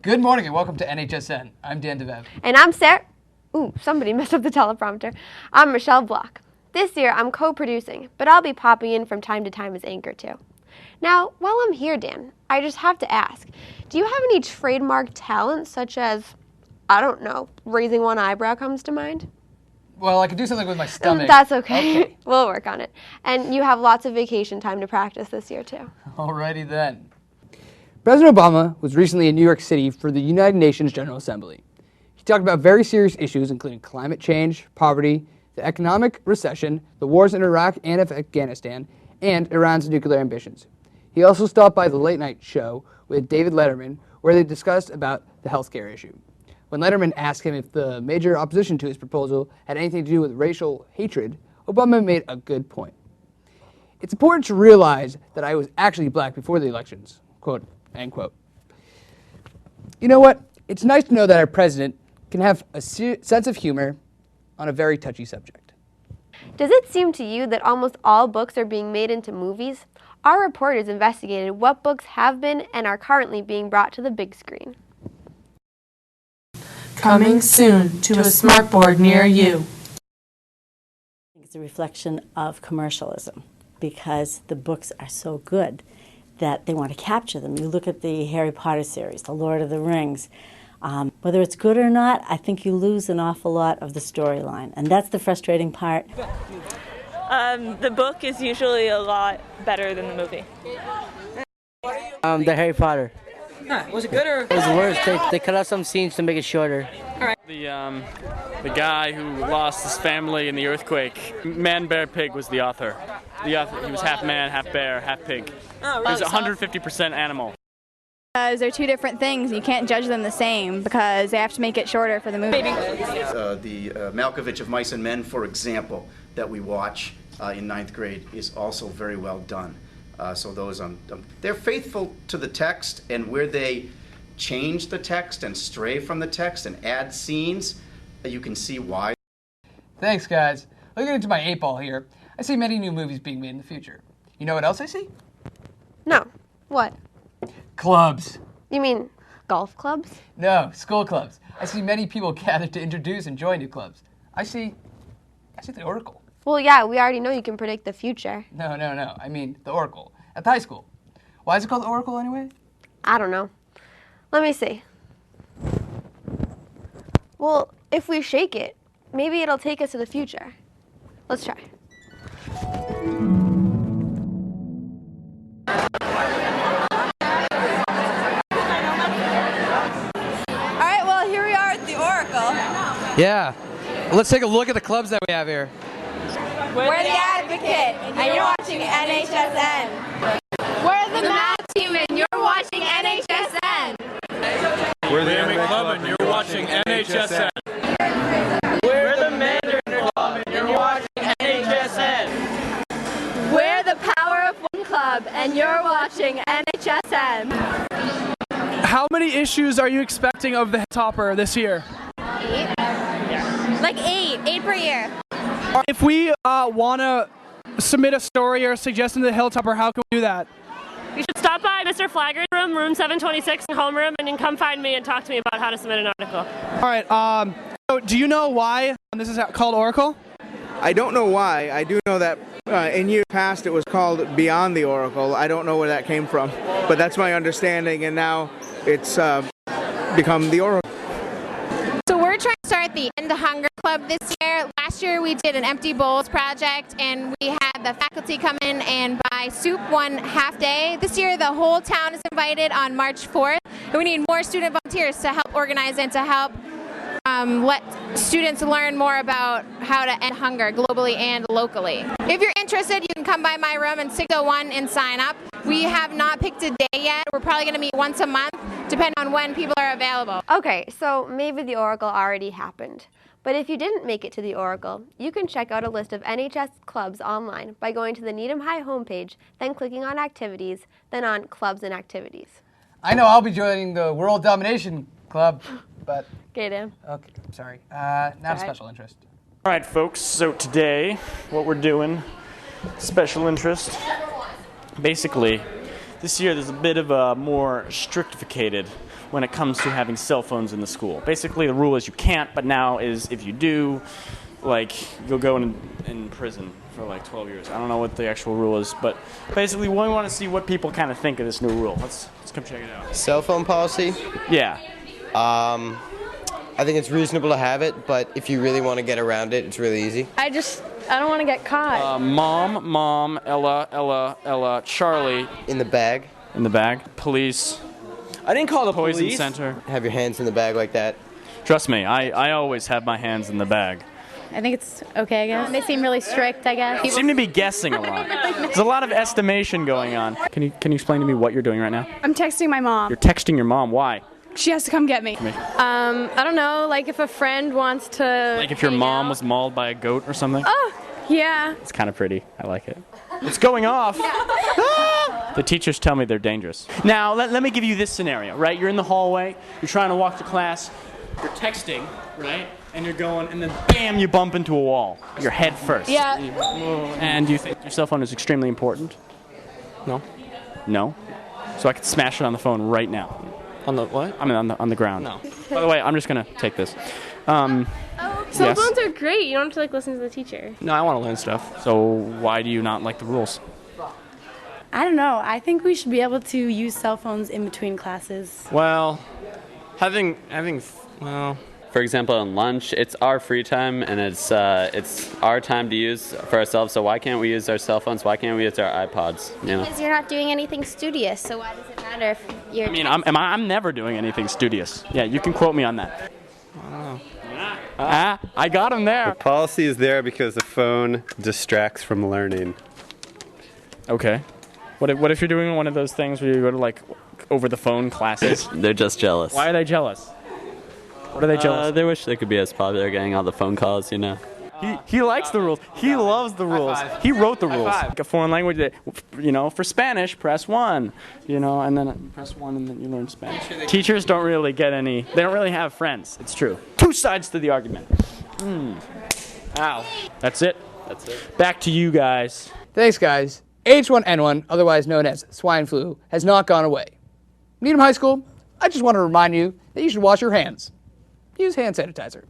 Good morning and welcome to NHSN. I'm Dan DeVev. And I'm Sarah. Ooh, somebody messed up the teleprompter. I'm Michelle Block. This year I'm co-producing, but I'll be popping in from time to time as anchor too. Now, while I'm here, Dan, I just have to ask, do you have any trademark talents such as, I don't know, raising one eyebrow comes to mind? Well, I could do something with my stomach. That's okay. We'll work on it. And you have lots of vacation time to practice this year too. Alrighty then. President Obama was recently in New York City for the United Nations General Assembly. He talked about very serious issues including climate change, poverty, the economic recession, the wars in Iraq and Afghanistan, and Iran's nuclear ambitions. He also stopped by the Late Night Show with David Letterman, where they discussed about the healthcare issue. When Letterman asked him if the major opposition to his proposal had anything to do with racial hatred, Obama made a good point. It's important to realize that I was actually black before the elections, quote, end quote. You know what? It's nice to know that our president can have a sense of humor on a very touchy subject. Does it seem to you that almost all books are being made into movies? Our reporters investigated what books have been and are currently being brought to the big screen. Coming soon to a smartboard near you. It's a reflection of commercialism because the books are so good that they want to capture them. You look at the Harry Potter series, The Lord of the Rings. Whether it's good or not, I think you lose an awful lot of the storyline, and that's the frustrating part. The book is usually a lot better than the movie. The Harry Potter. Was it good or? It was worse. They cut out some scenes to make it shorter. All right. The guy who lost his family in the earthquake, Man Bear Pig was the author. He was half man, half bear, half pig. Oh, really? He was 150% animal. Because they're two different things, you can't judge them the same because they have to make it shorter for the movie. The Malkovich of Mice and Men, for example, that we watch in 9th grade is also very well done. So those, they're faithful to the text, and where they change the text and stray from the text and add scenes, you can see why. Thanks, guys. Looking into my 8-ball here, I see many new movies being made in the future. You know what else I see? No. What? Clubs. You mean golf clubs? No, school clubs. I see many people gathered to introduce and join new clubs. I see the Oracle. Well, yeah, we already know you can predict the future. No. I mean the Oracle at the high school. Why is it called the Oracle anyway? I don't know. Let me see. Well, if we shake it, maybe it'll take us to the future. Let's try. All right, well, here we are at the Oracle. Yeah. Let's take a look at the clubs that we have here. We're the Advocate, and you're watching NHSN. We're the Math Team, and you're watching NHSN. We're the Miami Club, and you're watching NHSN. We're the Mandarin Club, and you're watching NHSN. We're the Power of One Club, and you're watching NHSN. How many issues are you expecting of the Topper this year? 8? Like 8 per year. If we want to submit a story or a suggestion to the Hilltopper, how can we do that? You should stop by Mr. Flagger's room 726 in homeroom, and you can come find me and talk to me about how to submit an article. All right. So do you know why this is called Oracle? I don't know why. I do know that in years past it was called Beyond the Oracle. I don't know where that came from, but that's my understanding, and now it's become the Oracle. So we're trying to start the End Hunger Club this year. Last year we did an Empty Bowls project, and we had the faculty come in and buy soup one half day. This year the whole town is invited on March 4th, and we need more student volunteers to help organize and to help let students learn more about how to end hunger globally and locally. If you're interested, you can come by my room in 601 and sign up. We have not picked a day yet. We're probably going to meet once a month, depending on when people are available. Okay, so maybe the Oracle already happened. But if you didn't make it to the Oracle, you can check out a list of NHS clubs online by going to the Needham High homepage, then clicking on Activities, then on Clubs and Activities. I know I'll be joining the World Domination Club, but... Okay, Dan. Okay, sorry. Not a special interest. All right, folks, so today what we're doing, special interest, basically this year there's a bit of a more strictificated when it comes to having cell phones in the school. Basically, the rule is you can't, but now is if you do, like, you'll go in prison for like 12 years. I don't know what the actual rule is, but basically we want to see what people kind of think of this new rule. Let's come check it out. Cell phone policy? Yeah. I think it's reasonable to have it, but if you really want to get around it, it's really easy. I don't want to get caught. Mom, Ella, Charlie. In the bag. In the bag. Police. I didn't call the Poison police. Center. Have your hands in the bag like that. Trust me, I always have my hands in the bag. I think it's okay, I guess. They seem really strict, I guess. You seem to be guessing a lot. There's a lot of estimation going on. Can you explain to me what you're doing right now? I'm texting my mom. You're texting your mom. Why? She has to come get me. I don't know, like if a friend wants to... Like if your mom was mauled by a goat or something? Oh, yeah. It's kind of pretty. I like it. It's going off. The teachers tell me they're dangerous. Now, let me give you this scenario, right? You're in the hallway. You're trying to walk to class. You're texting, right? And you're going, and then bam, you bump into a wall. Your head first. Yeah. And do you think your cell phone is extremely important? No. No? So I could smash it on the phone right now. On the what? I mean, on the ground. No. By the way, I'm just going to take this. Cell Yes. phones are great. You don't have to like listen to the teacher. No, I want to learn stuff. So why do you not like the rules? I don't know. I think we should be able to use cell phones in between classes. Well, having For example, in lunch, it's our free time and it's our time to use for ourselves. So why can't we use our cell phones? Why can't we use our iPods? You know. Because you're not doing anything studious, so why does it matter if you're... I mean, I'm never doing anything studious. Yeah, you can quote me on that. I don't know. I got him there. The policy is there because the phone distracts from learning. Okay. What if you're doing one of those things where you go to like over the phone classes? They're just jealous. Why are they jealous? What are they jealous? They wish they could be as popular, getting all the phone calls, you know. He likes the rules. He loves the rules. He wrote the rules. Like a foreign language, for Spanish, press 1, and then press 1 and then you learn Spanish. Teachers don't really get any, they don't really have friends. It's true. Two sides to the argument. Ow. That's it. That's it. Back to you guys. Thanks, guys. H1N1, otherwise known as swine flu, has not gone away. Needham High School, I just want to remind you that you should wash your hands. Use hand sanitizer.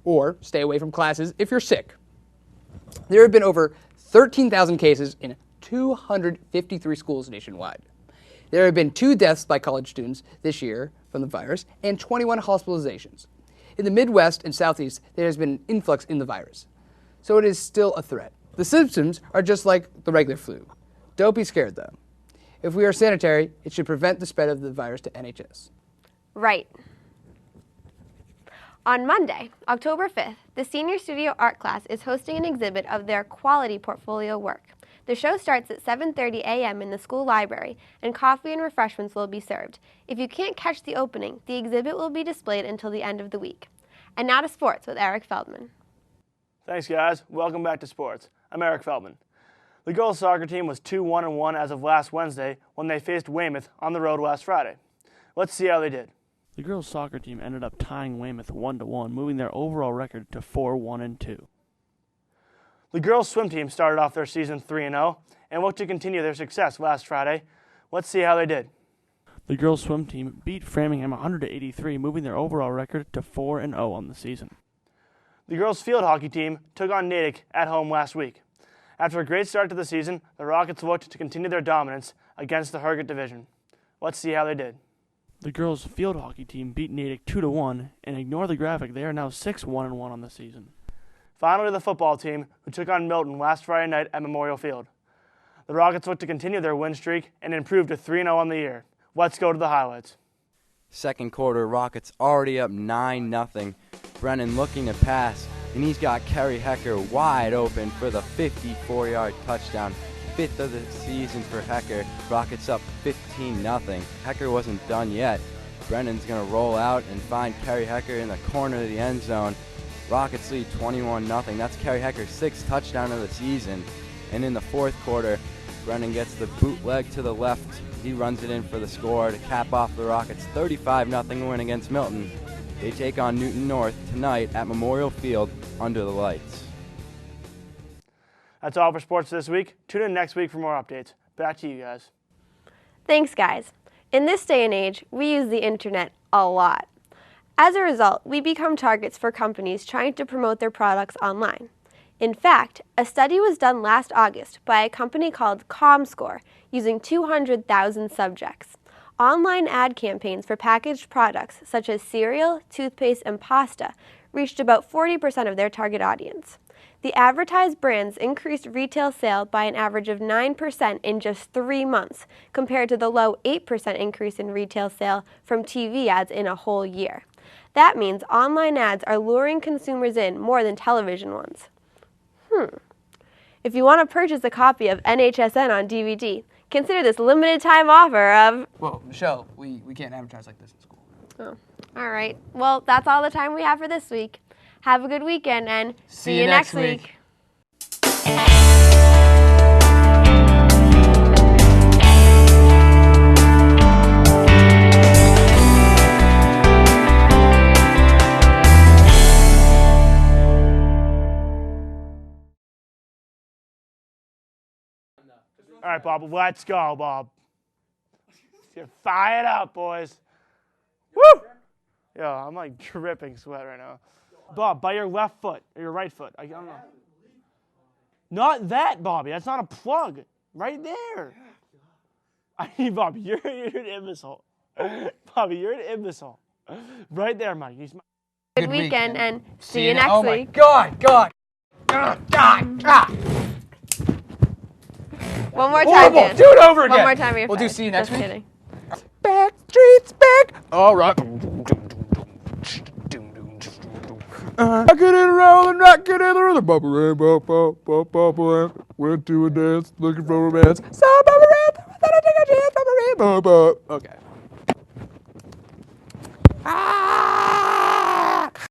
Or stay away from classes if you're sick. There have been over 13,000 cases in 253 schools nationwide. There have been 2 deaths by college students this year from the virus and 21 hospitalizations. In the Midwest and Southeast, there has been an influx in the virus. So it is still a threat. The symptoms are just like the regular flu. Don't be scared, though. If we are sanitary, it should prevent the spread of the virus to NHS. Right. On Monday, October 5th, the Senior Studio Art class is hosting an exhibit of their quality portfolio work. The show starts at 7:30 a.m. in the school library, and coffee and refreshments will be served. If you can't catch the opening, the exhibit will be displayed until the end of the week. And now to sports with Eric Feldman. Thanks, guys. Welcome back to sports. I'm Eric Feldman. The girls' soccer team was 2-1-1 as of last Wednesday when they faced Weymouth on the road last Friday. Let's see how they did. The girls' soccer team ended up tying Weymouth 1-1, moving their overall record to 4-1-2. The girls' swim team started off their season 3-0 and looked to continue their success last Friday. Let's see how they did. The girls' swim team beat Framingham 100-83, moving their overall record to 4-0 on the season. The girls' field hockey team took on Natick at home last week. After a great start to the season, the Rockets looked to continue their dominance against the Herget division. Let's see how they did. The girls' field hockey team beat Natick 2-1, and ignore the graphic, they are now 6-1-1 on the season. Finally, the football team, who took on Milton last Friday night at Memorial Field. The Rockets look to continue their win streak and improve to 3-0 on the year. Let's go to the highlights. Second quarter, Rockets already up 9-0. Brennan looking to pass, and he's got Kerry Hecker wide open for the 54-yard touchdown. 5th of the season for Hecker. Rockets up 15-0. Hecker wasn't done yet. Brennan's going to roll out and find Kerry Hecker in the corner of the end zone. Rockets lead 21-0. That's Kerry Hecker's 6th touchdown of the season. And in the fourth quarter, Brennan gets the bootleg to the left. He runs it in for the score to cap off the Rockets' 35-0 win against Milton. They take on Newton North tonight at Memorial Field under the lights. That's all for sports this week. Tune in next week for more updates. Back to you guys. Thanks, guys. In this day and age, we use the internet a lot. As a result, we become targets for companies trying to promote their products online. In fact, a study was done last August by a company called ComScore using 200,000 subjects. Online ad campaigns for packaged products such as cereal, toothpaste, and pasta reached about 40% of their target audience. The advertised brands increased retail sale by an average of 9% in just 3 months, compared to the low 8% increase in retail sale from TV ads in a whole year. That means online ads are luring consumers in more than television ones. If you want to purchase a copy of NHSN on DVD, consider this limited time offer of... Whoa, Michelle, we can't advertise like this in school. Oh, all right. Well, that's all the time we have for this week. Have a good weekend and see you next week. All right, Bob, let's go, Bob. Fire it up, boys. Woo! Yo, I'm like dripping sweat right now. Bob, by your left foot or your right foot. I don't know. Not that, Bobby. That's not a plug. Right there. I mean, Bobby, you're an imbecile. Bobby, you're an imbecile. Right there, Mike. Good weekend and see you next week. Oh my God. One more time, Dan. Do it over again. One more time. We'll do see you next Just week. kidding. Back streets back. All right. Rockin' and rollin', rockin' in the rhythm. Bubba ran, bubba, went to a dance, looking for romance. Saw Bubba ran, thought I'd take a chance, Bubba ran, bubba. Okay.